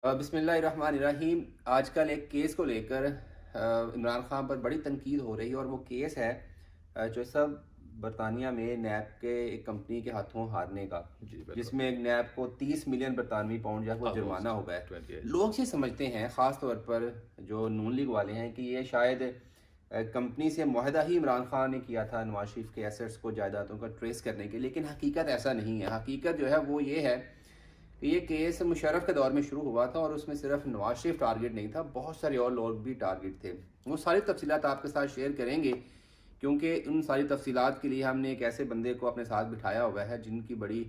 बिस्मिल्लाहिर्रहमानिर्रहीम। आजकल एक केस को लेकर इमरान खान पर बड़ी तनकीद हो रही है और वो केस है जो सब बरतानिया में नैब के एक कंपनी के हाथों हारने का, जी, बिल्कुल। जिसमें नैब को 30 मिलियन बरतानवी पाउंड जो है वो जुर्माना ऑलमोस्ट हुआ है। 28। लोग ये समझते हैं, ख़ास तौर पर जो नून लीग वाले हैं, कि ये शायद कंपनी से मुआहदा ही इमरान खान ने किया था नवाज शरीफ के एसेट्स को, जायदादों का ट्रेस करने के। लेकिन हकीकत ऐसा नहीं है। हकीकत जो है वो ये है कि ये केस मुशर्रफ के दौर में शुरू हुआ था और उसमें सिर्फ नवाज शरीफ टारगेट नहीं था, बहुत सारे और लोग भी टारगेट थे। वो सारी तफसीलात आपके साथ शेयर करेंगे, क्योंकि उन सारी तफसीलात के लिए हमने एक ऐसे बंदे को अपने साथ बिठाया हुआ है जिनकी बड़ी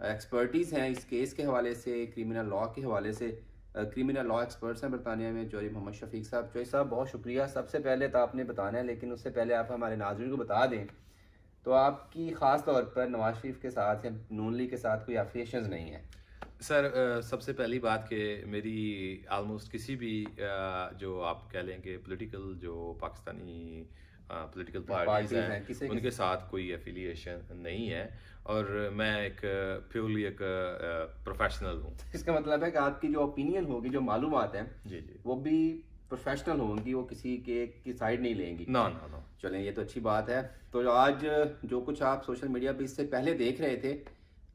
एक्सपर्टीज़ हैं इस केस के हवाले से, क्रिमिनल लॉ के हवाले से। क्रिमिनल लॉ एक्सपर्ट्स हैं बरतानिया में, चौधरी मोहम्मद शफीक साहब। चौधरी साहब, बहुत शुक्रिया। सबसे पहले तो आपने बताना है, लेकिन उससे पहले आप हमारे नाज़रीन को बता दें, तो आपकी ख़ास तौर पर नवाज शरीफ के साथ या नून लीग के साथ कोई एफिलिएशंस नहीं है? सर, सबसे पहली बात कि मेरी ऑलमोस्ट किसी भी जो आप कह लें कि पॉलिटिकल जो पाकिस्तानी पॉलिटिकल पार्टीज़ पार्टीज़ हैं, हैं, किसे उनके किसे? साथ कोई एफिलिएशन नहीं है। और मैं एक प्योरली एक प्रोफेशनल हूँ। इसका मतलब है कि आपकी जो ओपिनियन होगी, जो मालूमात हैं, जी, जी। वो भी प्रोफेशनल होंगी, वो किसी के की साइड नहीं लेंगी। ना, ना, ना। चलें, ये तो अच्छी बात है। तो आज जो कुछ आप सोशल मीडिया पे इससे पहले देख रहे थे,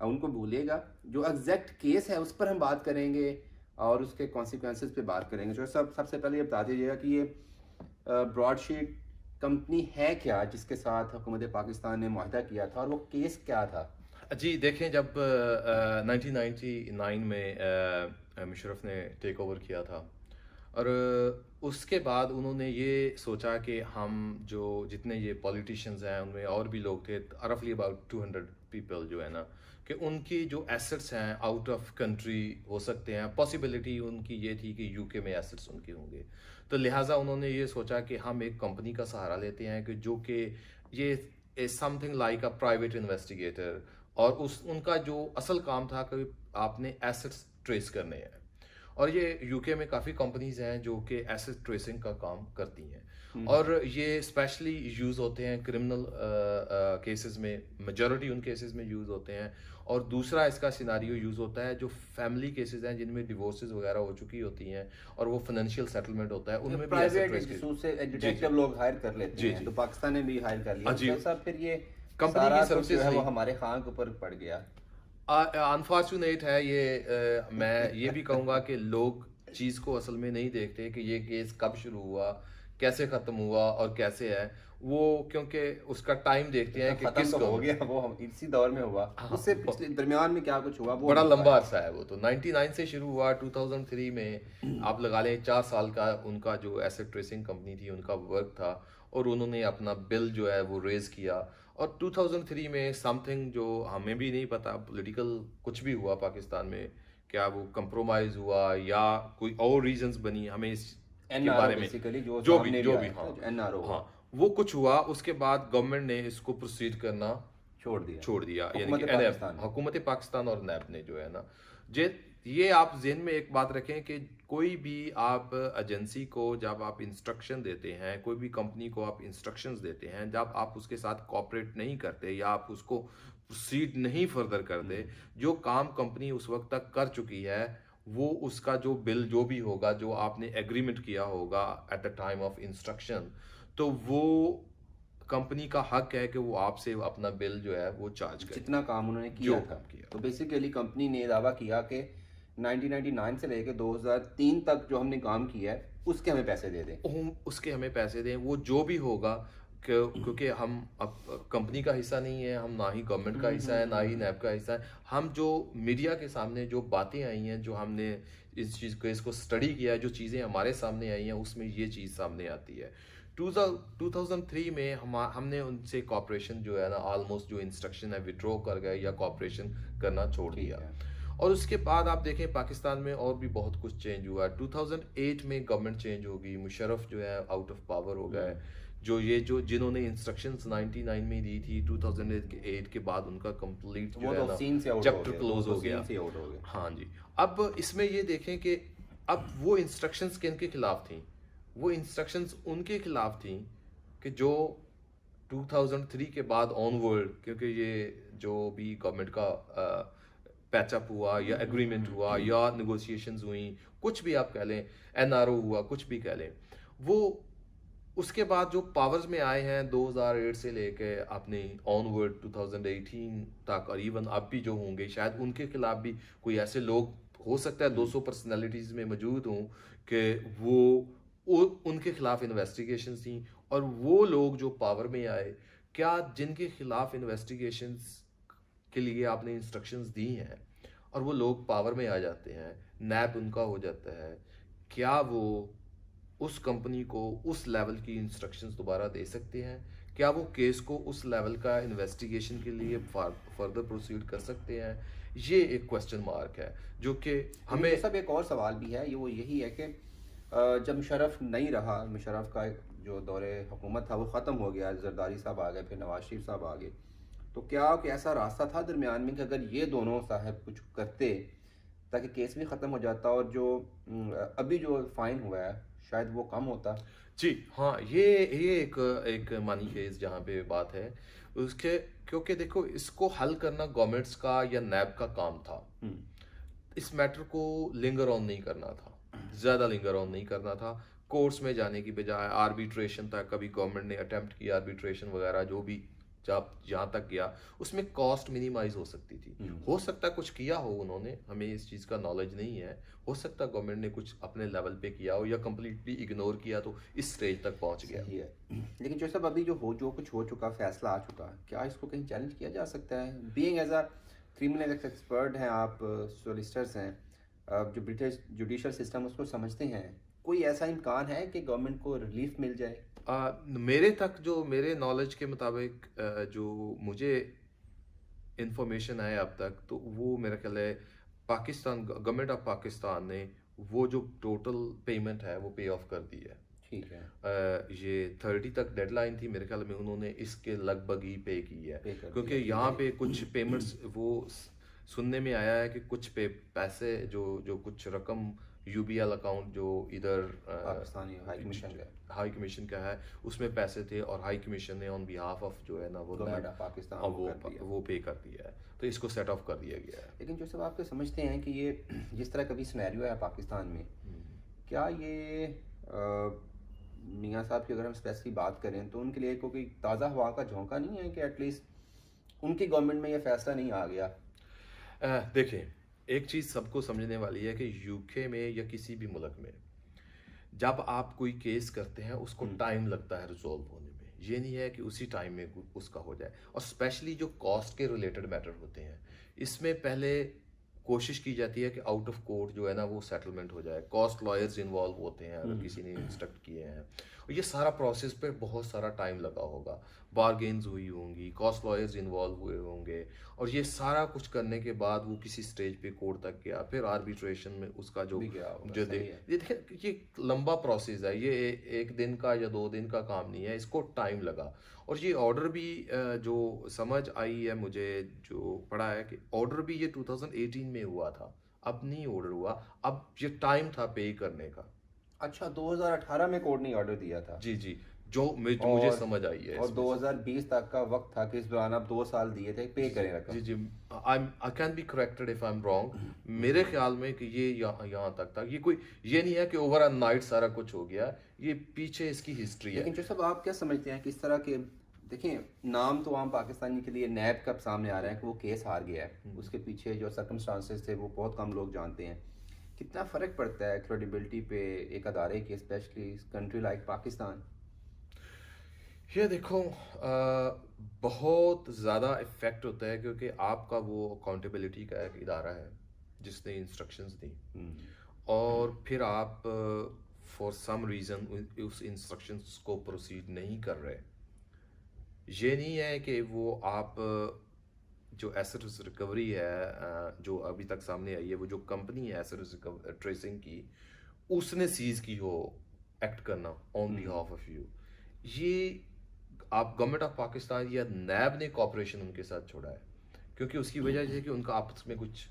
उनको भूलिएगा। जो एग्जैक्ट केस है उस पर हम बात करेंगे और उसके कॉन्सिक्वेंसेस पे बात करेंगे। जो सबसे पहले ये बता दीजिएगा कि ये ब्रॉडशीट कंपनी है क्या, जिसके साथ हुकूमत पाकिस्तान ने मुआहदा किया था, और वो केस क्या था? जी, देखें, जब 1999 में मुशर्रफ ने टेक ओवर किया था, और उसके बाद उन्होंने ये सोचा कि हम जो जितने ये पॉलिटिशियंस हैं उनमें और भी लोग थे, रफली अबाउट 200 पीपल जो है ना, कि उनकी जो एसेट्स हैं आउट ऑफ कंट्री हो सकते हैं। पॉसिबिलिटी उनकी ये थी कि यूके में एसेट्स उनके होंगे। तो लिहाजा उन्होंने ये सोचा कि हम एक कंपनी का सहारा लेते हैं कि जो कि ये something like a private investigator, और उस उनका जो असल काम था कि आपने एसेट्स ट्रेस करने हैं। और ये यूके में काफ़ी कंपनीज हैं जो कि एसेट ट्रेसिंग का काम करती हैं, हम्म। और ये स्पेशली यूज़ होते हैं क्रिमिनल केसेस में, मेजॉरिटी उन केसेस में यूज़ होते हैं। और दूसरा इसका सिनारियो यूज़ होता है जो फैमिली केसेस हैं जिनमें डिवोर्सेस वगैरह हो चुकी होती हैं और वो फाइनेंशियल सेटलमेंट होता है, उनमें भी एसेट प्राइवेट ट्रेस की। जसूस से जी, जी। डिटेक्टिव लोग हायर कर लेते जी, हैं, जी। तो पाकिस्तान ने भी हायर कर लिया, तो जी, जैसा साहब फिर ये कंपनी की सारा कुछ जो सर्विसेज है वो नहीं। हमारे खान के ऊपर पड़ गया। अनफॉर्चुनेट है ये। मैं ये भी कहूँगा कि लोग चीज़ को असल में नहीं देखते कि ये केस कब शुरू हुआ, कैसे ख़त्म हुआ और कैसे है वो, क्योंकि उसका टाइम देखते इसका हैं कि खत्म किस तो हो गवर्नमेंट। गया, वो हम इसी दौर में हुआ। हाँ, उससे पिछले दरमियान में क्या कुछ हुआ वो बड़ा मसला लंबा है। अरसा है वो तो। 99 से शुरू हुआ, 2003 में आप लगा लें 4 साल का उनका जो एसेट ट्रेसिंग कंपनी थी उनका वर्क था, और उन्होंने अपना बिल जो है वो रेज किया। और 2003 में समथिंग जो हमें भी नहीं पता, पॉलिटिकल कुछ भी हुआ पाकिस्तान में, क्या वो कंप्रोमाइज हुआ या कोई और रीजंस बनी, हमें इसके एनआरओ बारे में बेसिकली जो जो भी सामने भी जो भी आया था, हाँ, जो एनआरओ हाँ, हुआ, वो कुछ हुआ। उसके बाद गवर्नमेंट ने इसको प्रोसीड करना छोड़ दिया छोड़ दिया, यानी कि हुकूमत एनएब, पाकिस्तान ने। हुकूमत पाकिस्तान और नैब ने जो है ना, जे ये आप जेहन में एक बात रखें कि कोई भी आप एजेंसी को जब आप इंस्ट्रक्शन देते हैं, कोई भी कंपनी को आप इंस्ट्रक्शंस देते हैं, जब आप उसके साथ कॉपरेट नहीं करते या आप उसको प्रोसीड नहीं फर्दर करते, जो काम कंपनी उस वक्त तक कर चुकी है, वो उसका जो बिल जो भी होगा, जो आपने एग्रीमेंट किया होगा at the time of instruction, तो वो कंपनी का हक है कि वो आपसे अपना बिल जो है वो चार्ज करे, जितना काम उन्होंने जो किया था। काम किया। तो बेसिकली कंपनी ने दावा किया कि 1999 से लेकर 2003 तक जो हमने काम किया है उसके हमें पैसे दे दें। उसके हमें पैसे दें, वो जो भी होगा। क्योंकि हम अब कंपनी का हिस्सा नहीं है, हम ना ही गवर्नमेंट का हिस्सा है, ना ही नैब का हिस्सा है। हम जो मीडिया के सामने जो बातें आई हैं, जो हमने इस चीज़ को इसको स्टडी किया है, जो चीज़ें हमारे सामने आई हैं, उसमें ये चीज़ सामने आती है। 2003 में हमने उनसे कॉपरेशन जो है ना, ऑलमोस्ट जो इंस्ट्रक्शन है विड्रॉ कर गए या कॉपरेशन करना छोड़ ठीक दिया। है। और उसके बाद आप देखें पाकिस्तान में और भी बहुत कुछ चेंज हुआ। 2008 में गवर्नमेंट चेंज हो गई, मुशर्रफ जो है आउट ऑफ पावर हो गए। जो जिन्होंने इंस्ट्रक्शंस 99 में दी थी, 2008 के बाद उनका कंप्लीट जो वो है तो ना सीन से आउट हो चैप्टर गए, वो क्लोज तो हो गया। सीन से आउट हो गए। हाँ जी। अब इसमें ये देखें कि अब वो इंस्ट्रक्शंस किनके खिलाफ थी। वो इंस्ट्रक्शंस उनके खिलाफ थी कि जो 2003 के बाद ऑनवर्ड, क्योंकि ये जो भी गवर्नमेंट का पैचअप हुआ या एग्रीमेंट हुआ या नेगोशिएशंस हुई, कुछ भी आप कह लें, एनआरओ हुआ, कुछ भी कह लें, वो उसके बाद जो पावर्स में आए हैं 2008 से लेके अपने ऑनवर्ड 2018 तक, और इवन अब भी जो होंगे शायद उनके खिलाफ भी कोई ऐसे लोग हो सकता है 200 पर्सनालिटीज में मौजूद हों कि उनके खिलाफ इन्वेस्टिगेशंस थी, और वो लोग जो पावर में आए, क्या जिनके खिलाफ इन्वेस्टिगेशंस के लिए आपने इंस्ट्रक्शंस दी हैं और वो लोग पावर में आ जाते हैं, नैब उनका हो जाता है, क्या वो उस कंपनी को उस लेवल की इंस्ट्रक्शंस दोबारा दे सकते हैं? क्या वो केस को उस लेवल का इन्वेस्टिगेशन के लिए फर्दर प्रोसीड कर सकते हैं? ये एक क्वेश्चन मार्क है जो कि हमें सब एक और सवाल भी है, ये वो यही है कि जब मुशर्रफ नहीं रहा, मुशर्रफ का जो दौरे हुकूमत था वो ख़त्म हो गया, जरदारी साहब आ गए, फिर नवाज शरीफ साहब आ गए, तो क्या कोई ऐसा रास्ता था दरमियान में कि अगर ये दोनों साहब कुछ करते ताकि केस भी ख़त्म हो जाता और जो अभी जो फाइन हुआ है शायद वो कम होता? जी हाँ, ये एक एक मानी केस जहाँ पे बात है उसके, क्योंकि देखो इसको हल करना गवर्नमेंट्स का या नैब का काम था। इस मैटर को लिंगर ऑन नहीं करना था, ज़्यादा लिंगर ऑन नहीं करना था, कोर्ट्स में जाने की बजाय आर्बिट्रेशन तक, कभी गवर्नमेंट ने अटेम्प्ट किया आर्बिट्रेशन वगैरह, जो भी जब जहाँ तक गया उसमें कॉस्ट मिनिमाइज हो सकती थी। हो सकता है कुछ किया हो उन्होंने, हमें इस चीज़ का नॉलेज नहीं है, हो सकता है गवर्नमेंट ने कुछ अपने लेवल पे किया हो या कम्प्लीटली इग्नोर किया तो इस स्टेज तक पहुँच गया। सही है। लेकिन जो सब अभी जो कुछ हो चुका, फैसला आ चुका, क्या इसको कहीं चैलेंज किया जा सकता है? Being as a criminal expert हैं आप, सोलिसिटर्स हैं, जो ब्रिटिश जुडिशल सिस्टम उसको समझते हैं, कोई ऐसा इम्कान है कि गवर्नमेंट को रिलीफ मिल जाए? मेरे तक जो मेरे नॉलेज के मुताबिक जो मुझे इंफॉर्मेशन है अब तक, तो वो मेरा ख्याल है पाकिस्तान गवर्नमेंट ऑफ पाकिस्तान ने वो जो टोटल पेमेंट है वो पे ऑफ कर दी है। ठीक है। ये 30 तक डेडलाइन थी, मेरे ख्याल में उन्होंने इसके लगभग ही पे की है, क्योंकि यहाँ पे कुछ पेमेंट्स वो सुनने में आया है कि कुछ पैसे जो कुछ रकम यूबीएल अकाउंट जो इधर पाकिस्तानी हाई कमीशन का है उसमें पैसे थे, और हाई कमीशन ने ऑन बिहाफ ऑफ जो है ना वो गवर्नमेंट ऑफ पाकिस्तान वो पे कर दिया है, तो इसको सेट ऑफ कर दिया गया है। लेकिन जो सब आप तो समझते हैं कि ये जिस तरह कभी सिनेरियो है पाकिस्तान में, क्या ये मियाँ साहब की अगर हम स्पेशली बात करें तो उनके लिए कोई ताज़ा हवा का झोंका नहीं है कि एटलीस्ट उनकी गवर्नमेंट में ये फैसला नहीं आ गया? देखिए, एक चीज़ सबको समझने वाली है कि यूके में या किसी भी मुल्क में जब आप कोई केस करते हैं उसको टाइम लगता है रिजॉल्व होने में, ये नहीं है कि उसी टाइम में उसका हो जाए। और स्पेशली जो कॉस्ट के रिलेटेड मैटर होते हैं, इसमें पहले कोशिश की जाती है कि आउट ऑफ कोर्ट जो है ना वो सेटलमेंट हो जाए, कॉस्ट लॉयर्स इन्वॉल्व होते हैं अगर किसी ने इंस्ट्रक्ट किए हैं, और ये सारा प्रोसेस पे बहुत सारा टाइम लगा होगा, बारगेन्स हुई होंगी, कॉस्ट लॉयर्स इन्वॉल्व हुए होंगे, और ये सारा कुछ करने के बाद वो किसी स्टेज पे कोर्ट तक गया, फिर आर्बिट्रेशन में उसका जो दे ये देखिए ये लंबा प्रोसेस है, ये एक दिन का या 2 दिन का काम नहीं है, इसको टाइम लगा। और ये ऑर्डर भी जो समझ आई है मुझे, जो पढ़ा है कि ऑर्डर भी ये 2018 में हुआ था, अब नहीं ऑर्डर हुआ, अब ये टाइम था पे करने का। अच्छा, 2018 में कोर्ट ने ऑर्डर दिया था? जी जी, जो मुझे समझ आई है, और 2020 तक का वक्त था कि इस दौरान आप 2 साल दिए थे पे करें रकम। जी जी, I can be corrected if I am wrong, मेरे ख्याल में कि ये यहाँ तक था, ये कोई ये नहीं है कि ओवर अ नाइट सारा कुछ हो गया, ये पीछे इसकी हिस्ट्री है। लेकिन जो सब आप क्या समझते हैं किस तरह के, देखें नाम तो आम पाकिस्तानी के लिए नैब का सामने आ रहा है कि वो केस हार गया है, उसके पीछे जो सर्कमस्टांसेस थे वो बहुत कम लोग जानते हैं, कितना फ़र्क पड़ता है क्रेडिबिलिटी पे एक अदारे की, स्पेशली कंट्री लाइक पाकिस्तान? ये देखो बहुत ज़्यादा इफ़ेक्ट होता है, क्योंकि आपका वो अकाउंटेबिलिटी का एक इदारा है जिसने इंस्ट्रक्शंस दी, और फिर आप फॉर सम रीज़न उस इंस्ट्रक्शंस को प्रोसीड नहीं कर रहे, ये नहीं है कि वो आप जो एसेट्स रिकवरी है जो अभी तक सामने आई है, वो जो कंपनी है एसेट्स ट्रेसिंग की, उसने सीज की हो एक्ट करना ऑन बिहाफ ऑफ यू, ये आप गवर्नमेंट ऑफ पाकिस्तान या नैब ने कॉपरेशन उनके साथ छोड़ा है, क्योंकि उसकी वजह ये है कि उनका आपस में कुछ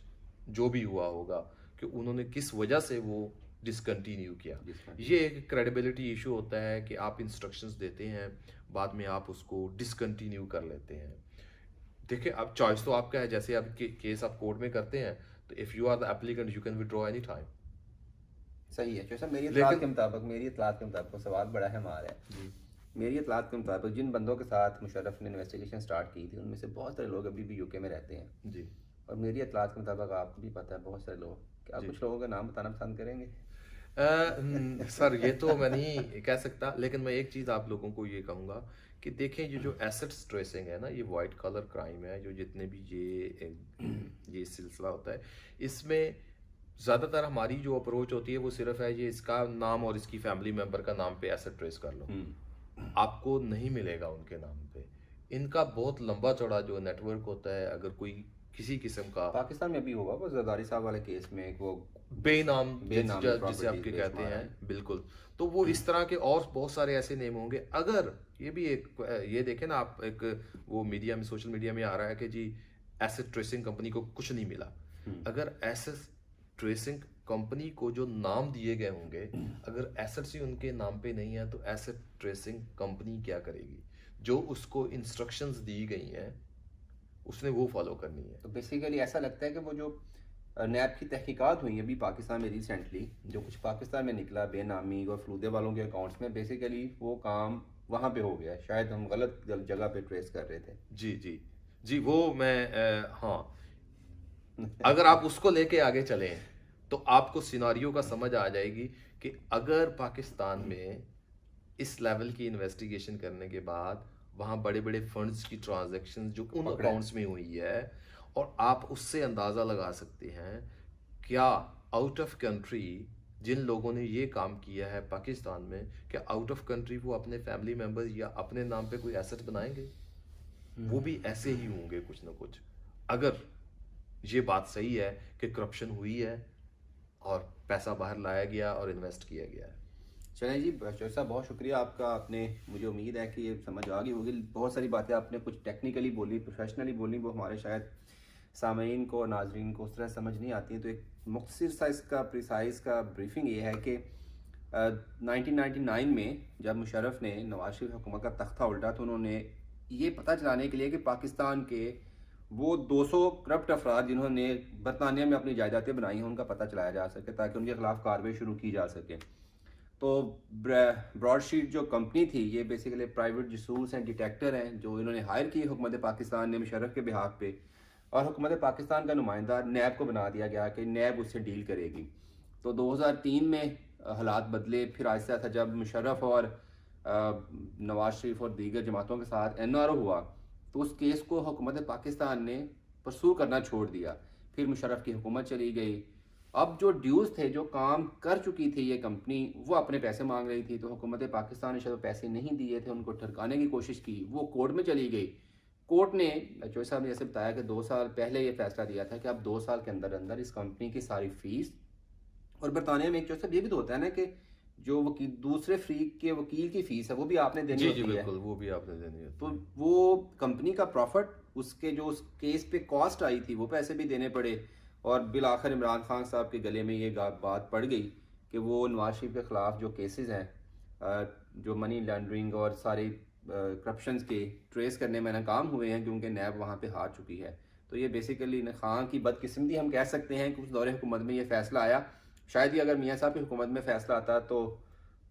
जो भी हुआ होगा कि उन्होंने किस वजह से वो डिसकंटिन्यू किया। ये एक क्रेडिबिलिटी इशू होता है कि आप इंस्ट्रक्शंस देते हैं, बाद में आप उसको डिसकंटिन्यू कर लेते हैं। देखिए, अब चॉइस तो आपका है, जैसे अब केस आप कोर्ट में करते हैं, तो if you are the applicant, you can withdraw any time. सही है। जैसा मेरी इतलात लेकिन के मुताबिक, सवाल बड़ा है हमारा, जी, मेरी इतलात के मुताबिक जिन बंदों के साथ मुशर्रफ ने इन्वेस्टिगेशन स्टार्ट की थी उनमें से बहुत सारे लोग अभी भी यूके में रहते हैं। जी, और मेरी इतलात के मुताबिक आपको भी पता है बहुत सारे लोग, क्या जी। कुछ लोगों का नाम बताना पसंद करेंगे? सर, ये तो मैं नहीं कह सकता, लेकिन मैं एक चीज़ आप लोगों को ये कहूँगा कि देखें, ये जो एसेट्स ट्रेसिंग है ना, ये वाइट कॉलर क्राइम है, जो जितने भी ये सिलसिला होता है, इसमें ज़्यादातर हमारी जो अप्रोच होती है वो सिर्फ है ये इसका नाम और इसकी फैमिली मेम्बर का नाम पे एसेट ट्रेस कर लो। आपको नहीं मिलेगा उनके नाम पे। इनका बहुत लंबा चौड़ा जो नेटवर्क होता है, अगर कोई किसी किस्म का पाकिस्तान में भी होगा वो जरदारी साहब वाले केस में, एक वो बेनाम बेनामी जिसे प्रॉपर्टी आपके बेच कहते मारा हैं, है। बिल्कुल। तो वो इस तरह के और बहुत सारे ऐसे नेम होंगे। अगर ये भी एक ये देखें ना आप, एक वो मीडिया में, सोशल मीडिया में आ रहा है कि जी एसेट ट्रेसिंग कंपनी को कुछ नहीं मिला। अगर एसेट ट्रेसिंग कंपनी को जो नाम दिए गए होंगे, अगर एसेट्स ही उनके नाम पे नहीं है, तो एसेट ट्रेसिंग कंपनी क्या करेगी? जो उसको इंस्ट्रक्शंस दी गई हैं उसने वो फॉलो करनी है। तो बेसिकली ऐसा लगता है कि वो जो नैब की तहकीकात हुई अभी पाकिस्तान में रिसेंटली, जो कुछ पाकिस्तान में निकला बेनामी और फलूदे वालों के अकाउंट्स में, बेसिकली वो काम वहाँ पे हो गया। शायद हम गलत जगह पे ट्रेस कर रहे थे। जी, जी, जी, वो मैं हाँ, अगर आप उसको लेके आगे चलें तो आपको सिनारियो का समझ आ जाएगी कि अगर पाकिस्तान में इस लेवल की इन्वेस्टिगेशन करने के बाद वहाँ बड़े बड़े फंड्स की ट्रांजैक्शन जो उन पकड़े। अकाउंट्स में हुई है, और आप उससे अंदाज़ा लगा सकते हैं क्या आउट ऑफ कंट्री जिन लोगों ने ये काम किया है पाकिस्तान में, क्या आउट ऑफ कंट्री वो अपने फैमिली मेम्बर्स या अपने नाम पे कोई एसेट बनाएंगे? वो भी ऐसे ही होंगे कुछ ना कुछ। अगर ये बात सही है कि करप्शन हुई है और पैसा बाहर लाया गया और इन्वेस्ट किया गया है। चलें जी, बशर साहब बहुत शुक्रिया आपका। आपने, मुझे उम्मीद है कि ये समझ आ गई होगी। बहुत सारी बातें आपने कुछ टेक्निकली बोली, प्रोफेशनली बोली, वो हमारे शायद सामीन को, नाजरीन को उस तरह समझ नहीं आती हैं। तो एक मुख्तसर सा इसका प्रिसाइज का ब्रीफिंग ये है कि 1999 में जब मुशर्रफ ने नवाज शरीफ हुकूमत का तख्ता उल्टा, तो उन्होंने ये पता चलाने के लिए कि पाकिस्तान के वो 200 करप्ट अफराद जिन्होंने बरतानिया में अपनी जायदादें बनाई हैं उनका पता चलाया जा सके, ताकि उनके खिलाफ कार्रवाई शुरू की जा सके। तो ब्रॉडशीट जो कंपनी थी, ये बेसिकली प्राइवेट जसूस हैं, डिटेक्टर हैं, जो इन्होंने हायर की हुकूमत पाकिस्तान ने मुशर्रफ के बिहाफ पे, और हुकूमत पाकिस्तान का नुमाइंदा नैब को बना दिया गया कि नैब उससे डील करेगी। तो 2003 में हालात बदले। फिर आहिस्ता था जब मुशर्रफ और नवाज शरीफ और दीगर जमातों के साथ NRO हुआ, तो उस केस को हुकूमत पाकिस्तान ने परसू करना छोड़ दिया। फिर मुशर्रफ की हुकूमत चली गई। अब जो ड्यूज़ थे, जो काम कर चुकी थी ये कंपनी, वो अपने पैसे मांग रही थी। तो हुकूमत पाकिस्तान ने शायद पैसे नहीं दिए थे, उनको ठरकाने की कोशिश की, वो कोर्ट में चली गई। कोर्ट ने, चौधरी साहब ने जैसे बताया कि 2 साल पहले ये फैसला दिया था कि अब 2 साल के अंदर अंदर इस कंपनी की सारी फीस, और बरतानिया में एक चौधरी साहब ये भी तो होता है ना कि जो वकील, दूसरे फ्रीक के वकील की फीस है वो भी आपने देनी जी, होती जी, है। बिल्कुल, वो भी आपने देनी तो होती है। वो कंपनी का प्रॉफिट, उसके जो उस केस पे कॉस्ट आई थी, वो पैसे भी देने पड़े। और बिल आखिर इमरान खान साहब के गले में ये बात पड़ गई कि वो नवाज शरीफ के ख़िलाफ़ जो केसेस हैं, जो मनी लॉन्ड्रिंग और सारी करप्शंस के ट्रेस करने में नाकाम हुए हैं, क्योंकि नैब वहाँ पे हार चुकी है। तो ये बेसिकली खान की बदकिस्मती हम कह सकते हैं कि उस दौरे हुकूमत में ये फ़ैसला आया। शायद ही अगर मियाँ साहब की हुकूमत में फ़ैसला आता तो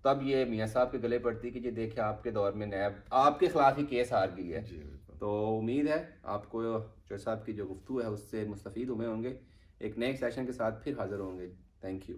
तब ये मियाँ साहब के गले पड़ती कि ये देखिए आपके दौर में नैब आपके ख़िलाफ़ ही केस हार गई है। जी, बिल्कुल। तो उम्मीद है आपको चौधरी साहब की जो गुफ्तगू है उससे मुस्तफ़ीद हुए होंगे। एक नए सेशन के साथ फिर हाज़िर होंगे। Thank you.